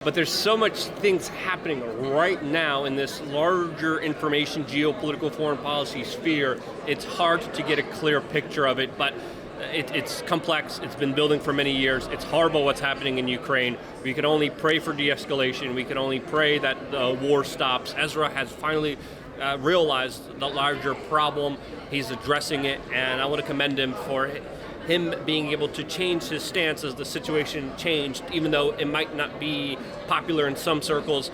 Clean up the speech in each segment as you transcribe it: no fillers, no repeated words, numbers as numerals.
But there's so much things happening right now in this larger information, geopolitical, foreign policy sphere. It's hard to get a clear picture of it, but it's complex. It's been building for many years. It's horrible what's happening in Ukraine. We can only pray for de-escalation. We can only pray that the war stops. Ezra has finally realized the larger problem. He's addressing it, and I want to commend him for him being able to change his stance as the situation changed, even though it might not be popular in some circles.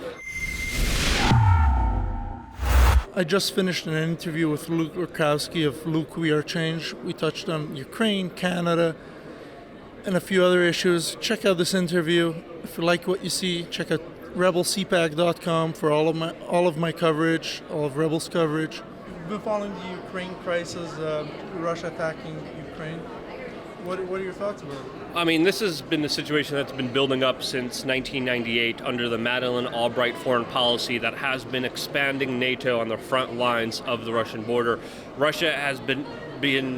I just finished an interview with Rudkowski of Luke We Are Change. We touched on Ukraine, Canada, and a few other issues. Check out this interview. If you like what you see, check out rebelcpac.com for all of my coverage, all of Rebels coverage. You've been following the Ukraine crisis, Russia attacking Ukraine. What are your thoughts about it? I mean, this has been the situation that's been building up since 1998 under the Madeleine Albright foreign policy that has been expanding NATO on the front lines of the Russian border. Russia has been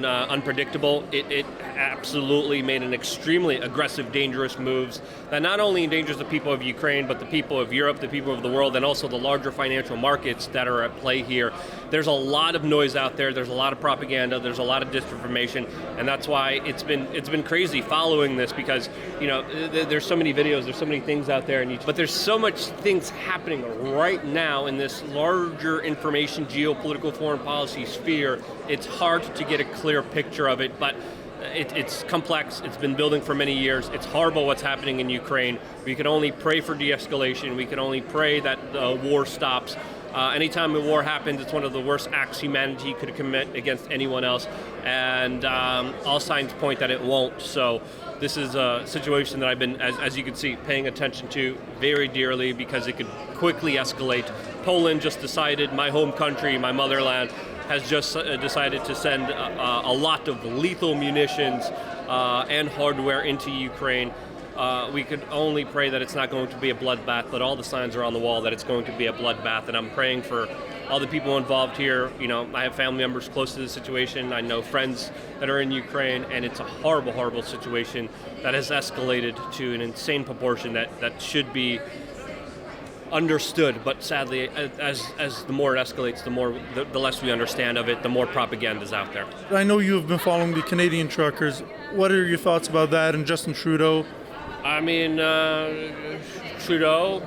unpredictable. It absolutely made an extremely aggressive, dangerous moves that not only endangers the people of Ukraine, but the people of Europe, the people of the world, and also the larger financial markets that are at play here. There's a lot of noise out there. There's a lot of propaganda. There's a lot of disinformation, and that's why it's been crazy following this, because there's so many videos, there's so many things out there, but there's so much things happening right now in this larger information, geopolitical, foreign policy sphere. It's hard to get a clear picture of it, but it's complex. It's been building for many years. It's horrible what's happening in Ukraine. We can only pray for de-escalation. We can only pray that the war stops. Anytime a war happens, it's one of the worst acts humanity could commit against anyone else, and all signs point that it won't. So this is a situation that I've been, as you can see, paying attention to very dearly, because it could quickly escalate. Poland just decided, my home country, my motherland, has just decided to send a lot of lethal munitions and hardware into Ukraine. We could only pray that it's not going to be a bloodbath, but all the signs are on the wall that it's going to be a bloodbath, and I'm praying for all the people involved here. I have family members close to the situation. I know friends that are in Ukraine, and it's a horrible, horrible situation that has escalated to an insane proportion that should be understood, but sadly, as the more it escalates, the less we understand of it, the more propaganda is out there. I know you've been following the Canadian truckers. What are your thoughts about that and Justin Trudeau? I mean, Trudeau,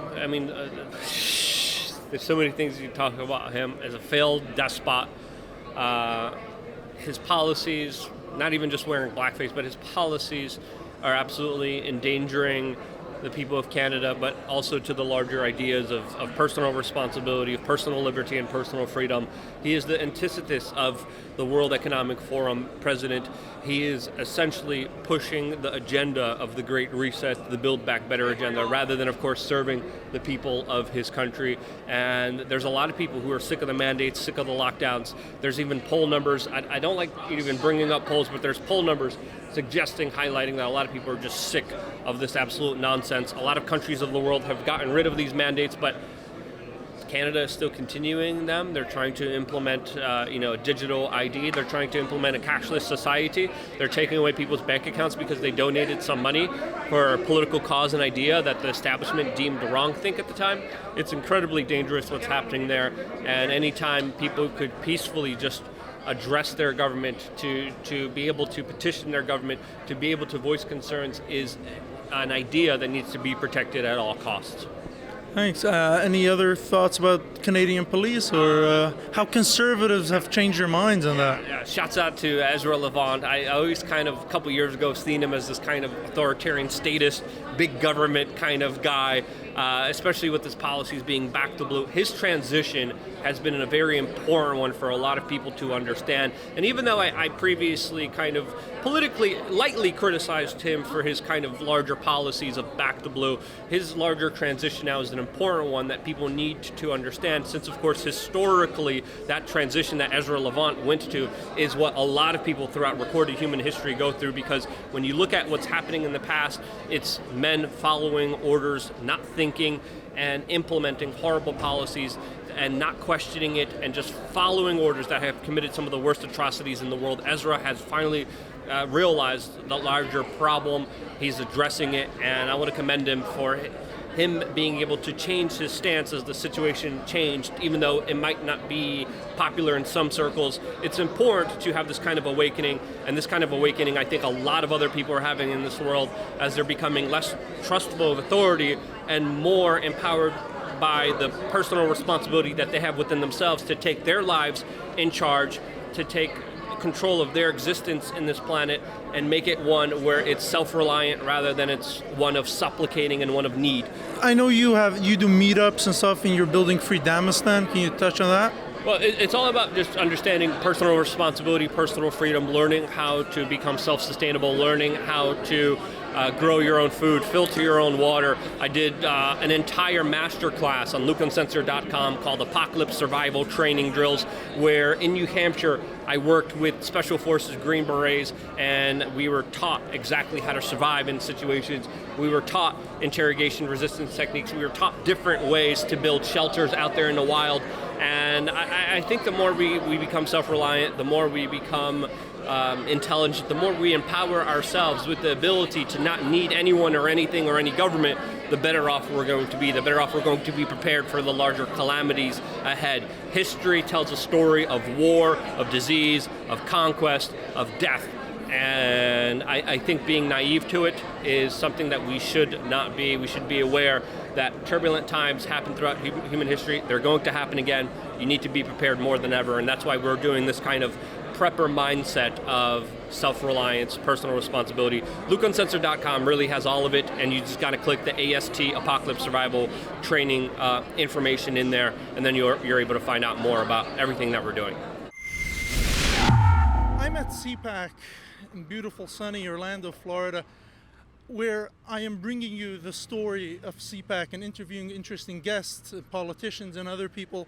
there's so many things you talk about him as a failed despot. His policies, not even just wearing blackface, but his policies are absolutely endangering the people of Canada, but also to the larger ideas of personal responsibility, of personal liberty and personal freedom. He is the antithesis of the World Economic Forum president. He is essentially pushing the agenda of the Great Reset, the Build Back Better agenda, rather than, of course, serving the people of his country. And there's a lot of people who are sick of the mandates, sick of the lockdowns. There's even poll numbers. I don't like even bringing up polls, but there's poll numbers suggesting, highlighting that a lot of people are just sick of this absolute nonsense. A lot of countries of the world have gotten rid of these mandates, but Canada is still continuing them. They're trying to implement, a digital ID. They're trying to implement a cashless society. They're taking away people's bank accounts because they donated some money for a political cause and idea that the establishment deemed the wrong thing at the time. It's incredibly dangerous what's happening there. And anytime people could peacefully just address their government, to be able to petition their government, to be able to voice concerns, is an idea that needs to be protected at all costs. Thanks. Any other thoughts about Canadian police, or how conservatives have changed their minds on that? Yeah, shouts out to Ezra Levant. I always a couple years ago, seen him as this kind of authoritarian statist, big government kind of guy, especially with his policies being back to blue. His transition has been a very important one for a lot of people to understand. And even though I previously kind of politically lightly criticized him for his kind of larger policies of back to blue, his larger transition now is an important one that people need to understand, since of course historically that transition that Ezra Levant went to is what a lot of people throughout recorded human history go through, because when you look at what's happening in the past, it's men following orders, not thinking, and implementing horrible policies and not questioning it, and just following orders that have committed some of the worst atrocities in the world. Ezra has finally realized the larger problem. He's addressing it, and I want to commend him for him being able to change his stance as the situation changed, even though it might not be popular in some circles. It's important to have this kind of awakening, and this kind of awakening I think a lot of other people are having in this world as they're becoming less trustful of authority and more empowered by the personal responsibility that they have within themselves to take their lives in charge, to take control of their existence in this planet and make it one where it's self-reliant rather than it's one of supplicating and one of need. I know you do meetups and stuff and you're building free Damistan. Can you touch on that? Well, it's all about just understanding personal responsibility, personal freedom, learning how to become self-sustainable, learning how to grow your own food, filter your own water. I did an entire master class on LukeUnsensor.com called Apocalypse Survival Training Drills, where in New Hampshire I worked with Special Forces Green Berets, and we were taught exactly how to survive in situations. We were taught interrogation resistance techniques. We were taught different ways to build shelters out there in the wild. And I think the more we become self-reliant, the more we become intelligent, the more we empower ourselves with the ability to not need anyone or anything or any government, the better off we're going to be. The better off we're going to be prepared for the larger calamities ahead. History tells a story of war, of disease, of conquest, of death. And I think being naive to it is something that we should not be. We should be aware that turbulent times happen throughout human history. They're going to happen again. You need to be prepared more than ever, and that's why we're doing this kind of prepper mindset of self-reliance, personal responsibility. LukeUnsensor.com really has all of it, and you just got to click the AST, Apocalypse Survival Training information in there, and then you're able to find out more about everything that we're doing. I'm at CPAC in beautiful sunny Orlando, Florida, where I am bringing you the story of CPAC and interviewing interesting guests, politicians and other people.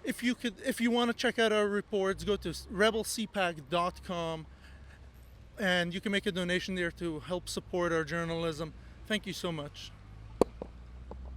If you want to check out our reports, go to rebelcpac.com and you can make a donation there to help support our journalism. Thank you so much.